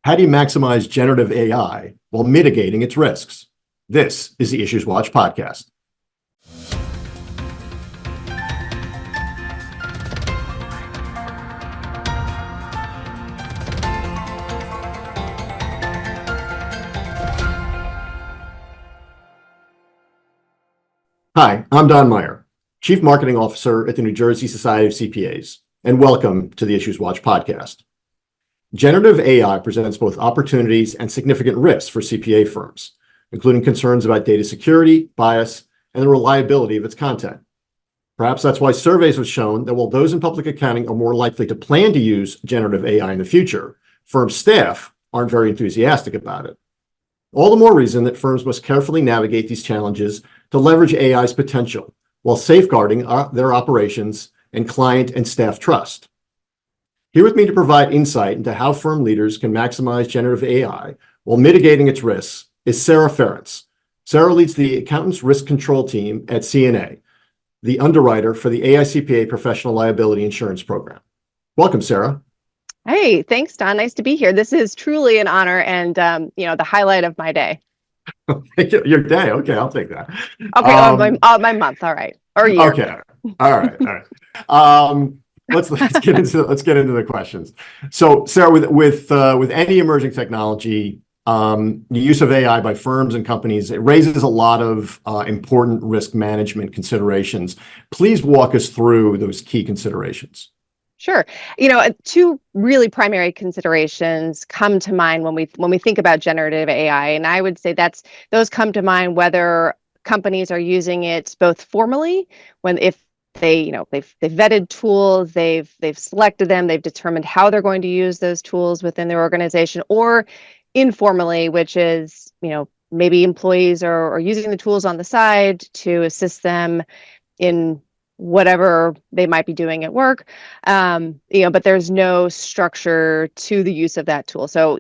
How do you maximize generative AI while mitigating its risks? This is the IssuesWatch podcast. Hi, I'm Don Meyer, Chief Marketing Officer at the New Jersey Society of CPAs, and welcome to the IssuesWatch podcast. Generative AI presents both opportunities and significant risks for CPA firms, including concerns about data security, bias, and the reliability of its content. Perhaps that's why surveys have shown that while those in public accounting are more likely to plan to use generative AI in the future, firm staff aren't very enthusiastic about it. All the more reason that firms must carefully navigate these challenges to leverage AI's potential while safeguarding their operations and client and staff trust. Here with me to provide insight into how firm leaders can maximize generative AI while mitigating its risks is Sarah Ference. Sarah leads the Accountants Risk Control Team at CNA, the underwriter for the AICPA Professional Liability Insurance Program. Welcome, Sarah. Hey, thanks, Don. Nice to be here. This is truly an honor and, the highlight of my day. Your day. Okay, I'll take that. Okay, my month. All right. Or year. Okay. All right. Let's get into the questions. So, Sarah, with any emerging technology, the use of AI by firms and companies, it raises a lot of important risk management considerations. Please walk us through those key considerations. Sure. Two really primary considerations come to mind when we think about generative AI, and I would say those come to mind whether companies are using it both formally, if they've vetted tools, they've selected them, they've determined how they're going to use those tools within their organization, or informally, which is maybe employees are using the tools on the side to assist them in whatever they might be doing at work, but there's no structure to the use of that tool. So,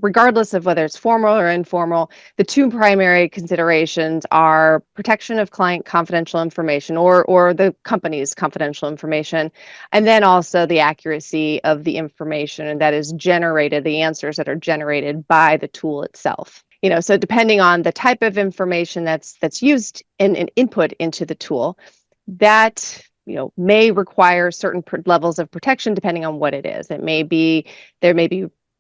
regardless of whether it's formal or informal, the two primary considerations are protection of client confidential information or the company's confidential information, and then also the accuracy of the information that is generated, the answers that are generated by the tool itself. So depending on the type of information that's used and input into the tool, that may require certain levels of protection depending on what it is. There may be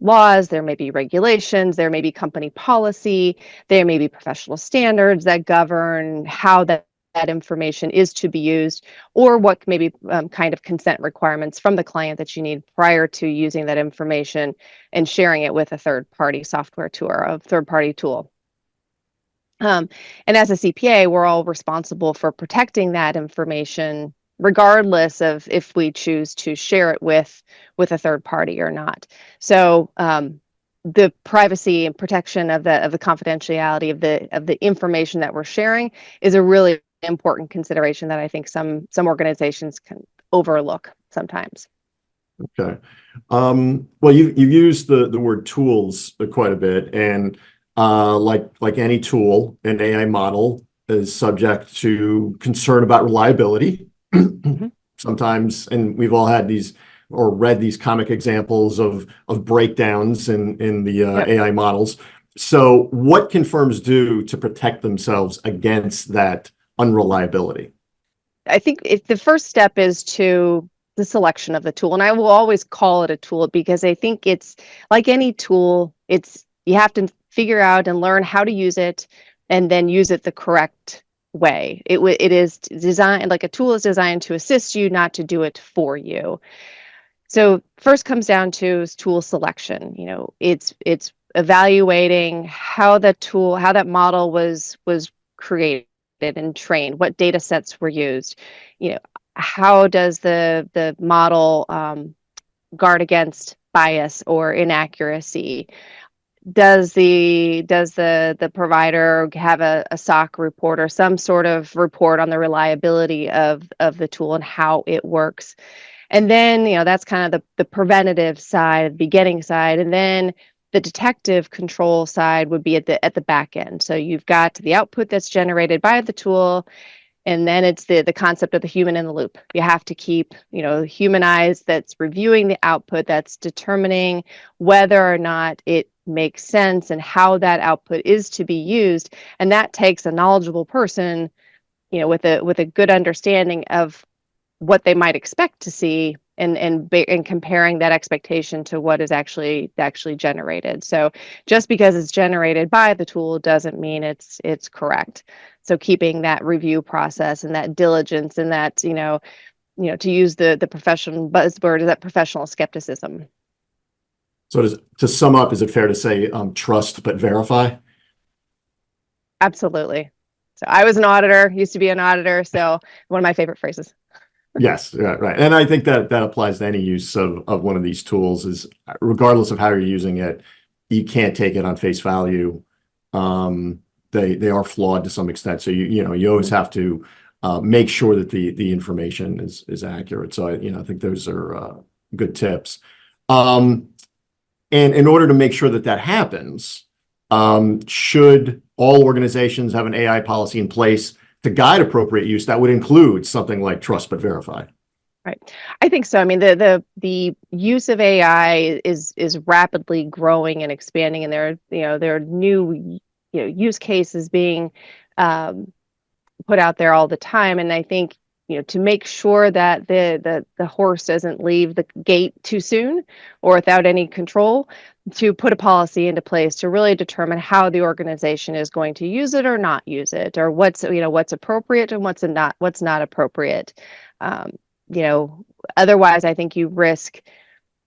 laws, there may be regulations, there may be company policy, there may be professional standards that govern how that information is to be used, or what may be kind of consent requirements from the client that you need prior to using that information and sharing it with a third-party software tool or a third-party tool. And as a CPA, we're all responsible for protecting that information, regardless of if we choose to share it with a third party or not. So the privacy and protection of the confidentiality of the information that we're sharing is a really important consideration that I think some organizations can overlook sometimes. Okay. Well, you've used the word tools quite a bit, and like any tool, an AI model is subject to concern about reliability. Mm-hmm. Sometimes, and we've all had these or read these comic examples of breakdowns in the AI models. So what can firms do to protect themselves against that unreliability? I think the first step is to the selection of the tool. And I will always call it a tool because I think it's like any tool, you have to figure out and learn how to use it and then use it the correct way. It is designed, like a tool is designed to assist you, not to do it for you. So first comes down to tool selection. It's evaluating how that model was created and trained, what data sets were used, how does the model guard against bias or inaccuracy? Does the provider have a SOC report or some sort of report on the reliability of the tool and how it works? And then, that's kind of the preventative side, the beginning side, and then the detective control side would be at the back end. So you've got the output that's generated by the tool, And then it's the concept of the human in the loop. You have to keep, human eyes that's reviewing the output, that's determining whether or not it makes sense and how that output is to be used. And that takes a knowledgeable person, with a good understanding of what they might expect to see, and comparing that expectation to what is actually generated. So just because it's generated by the tool doesn't mean it's correct. So keeping that review process and that diligence and that, to use the professional buzzword, is that professional skepticism. So to sum up, is it fair to say trust but verify? Absolutely. So I was an auditor, used to be an auditor, so one of my favorite phrases. Yes, right. And I think that applies to any use of one of these tools, is regardless of how you're using it, you can't take it on face value. They are flawed to some extent. So you always have to make sure that the information is accurate. So I think those are good tips. And in order to make sure that happens, should all organizations have an AI policy in place to guide appropriate use that would include something like trust but verify? Right. I think so. I mean, the use of AI is rapidly growing and expanding, and there are new use cases being put out there all the time. And I think to make sure that the horse doesn't leave the gate too soon or without any control, to put a policy into place to really determine how the organization is going to use it or not use it, or what's appropriate and what's not appropriate. Otherwise I think you risk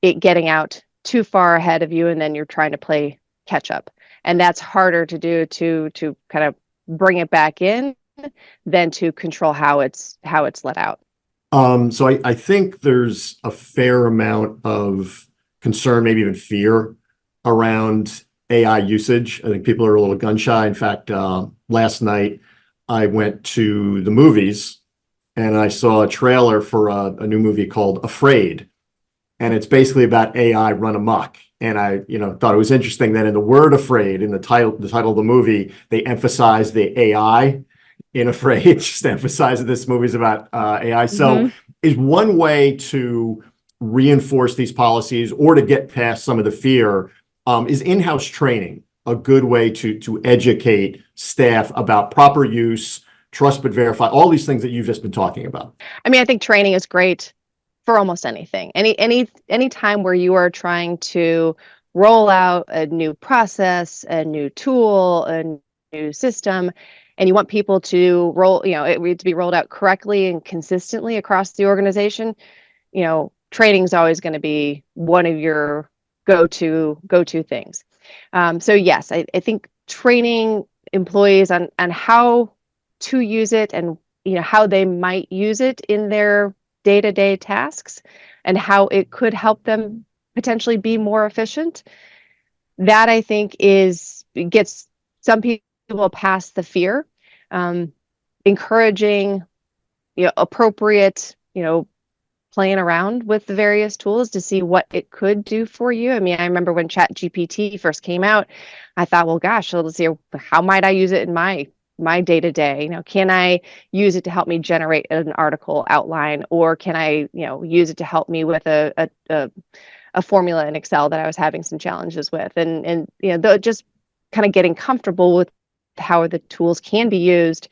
it getting out too far ahead of you, and then you're trying to play catch up, and that's harder to do, to kind of bring it back in than to control how it's let out. So I think there's a fair amount of concern, maybe even fear, around AI usage. I think people are a little gun shy. In fact, last night I went to the movies and I saw a trailer for a new movie called Afraid. And it's basically about AI run amok. And I, thought it was interesting that in the word afraid, in the title of the movie, they emphasize the AI in Afraid, just to emphasize that this movie is about AI. So is one way to reinforce these policies or to get past some of the fear, is in-house training a good way to educate staff about proper use, trust but verify, all these things that you've just been talking about? I mean, I think training is great for almost anything. Any time where you are trying to roll out a new process, a new tool, a new system, and you want people to to be rolled out correctly and consistently across the organization, training is always going to be one of your go-to things. So yes, I think training employees on how to use it, and how they might use it in their day-to-day tasks, and how it could help them potentially be more efficient. That I think gets some people past the fear, encouraging appropriate playing around with the various tools to see what it could do for you. I mean, I remember when ChatGPT first came out, I thought, well, gosh, so let's see, how might I use it in my day-to-day? Can I use it to help me generate an article outline, or can I use it to help me with a formula in Excel that I was having some challenges with? And just kind of getting comfortable with how the tools can be used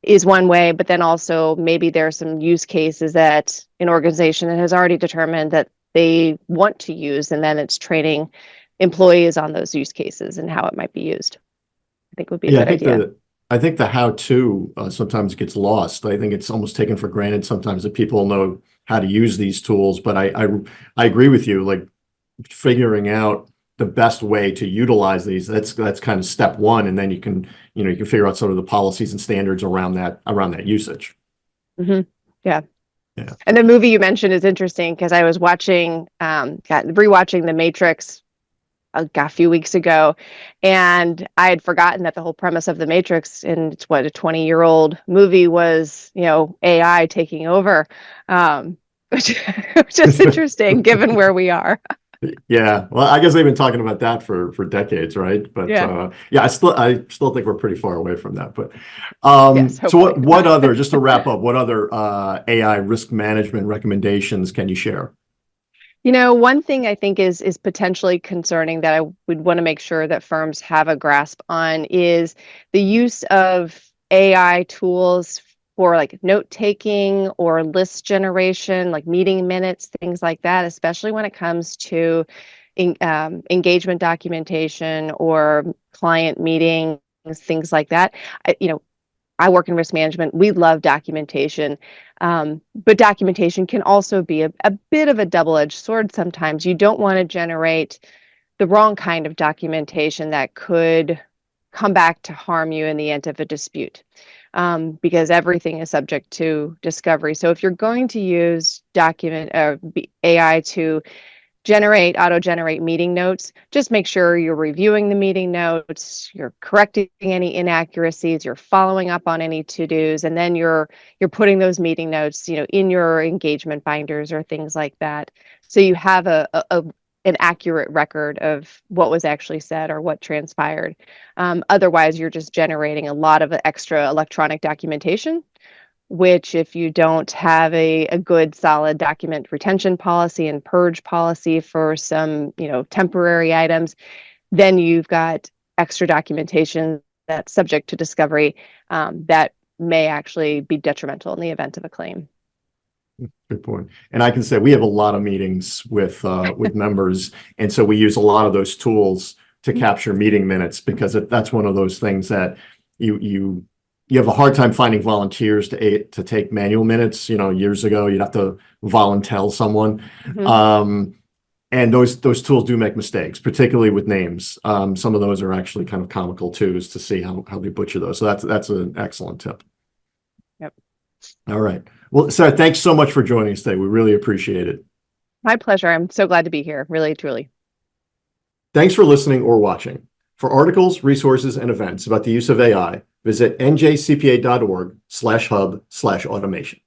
is one way, but then also maybe there are some use cases that an organization has already determined that they want to use, and then it's training employees on those use cases and how it might be used. I think would be a good idea. I think the how-to sometimes gets lost. I think it's almost taken for granted sometimes that people know how to use these tools, but I agree with you, like figuring out the best way to utilize these, that's kind of step one, and then you can figure out sort of the policies and standards around that usage. Yeah. And the movie you mentioned is interesting because I was rewatching The Matrix a few weeks ago, and I had forgotten that the whole premise of The Matrix, and it's a 20-year-old movie, was AI taking over, which is interesting given where we are. Yeah, well, I guess they've been talking about that for decades, right? But Yeah. yeah, I still think we're pretty far away from that. But Yes, so hopefully. what other, just to wrap up, what other AI risk management recommendations can you share? One thing I think is potentially concerning that I would want to make sure that firms have a grasp on is the use of AI tools for like note taking or list generation, like meeting minutes, things like that, especially when it comes to engagement documentation or client meetings, things like that. I work in risk management. We love documentation, but documentation can also be a bit of a double-edged sword sometimes. You don't want to generate the wrong kind of documentation that could come back to harm you in the end of a dispute, because everything is subject to discovery. So if you're going to use AI to auto-generate meeting notes, just make sure you're reviewing the meeting notes, you're correcting any inaccuracies, you're following up on any to-dos, and then you're putting those meeting notes, in your engagement binders or things like that. So you have an accurate record of what was actually said or what transpired. Otherwise, you're just generating a lot of extra electronic documentation, which if you don't have a good solid document retention policy and purge policy for some, temporary items, then you've got extra documentation that's subject to discovery, that may actually be detrimental in the event of a claim. Good point. And I can say we have a lot of meetings with members, and so we use a lot of those tools to capture meeting minutes because that's one of those things that you have a hard time finding volunteers to take manual minutes. Years ago, you'd have to volunteer someone. Mhm. And those tools do make mistakes, particularly with names. Some of those are actually kind of comical too, is to see how they butcher those. So that's an excellent tip. Yep. All right. Well, Sarah, thanks so much for joining us today. We really appreciate it. My pleasure. I'm so glad to be here. Really, truly. Thanks for listening or watching. For articles, resources, and events about the use of AI, visit njcpa.org/hub/automation.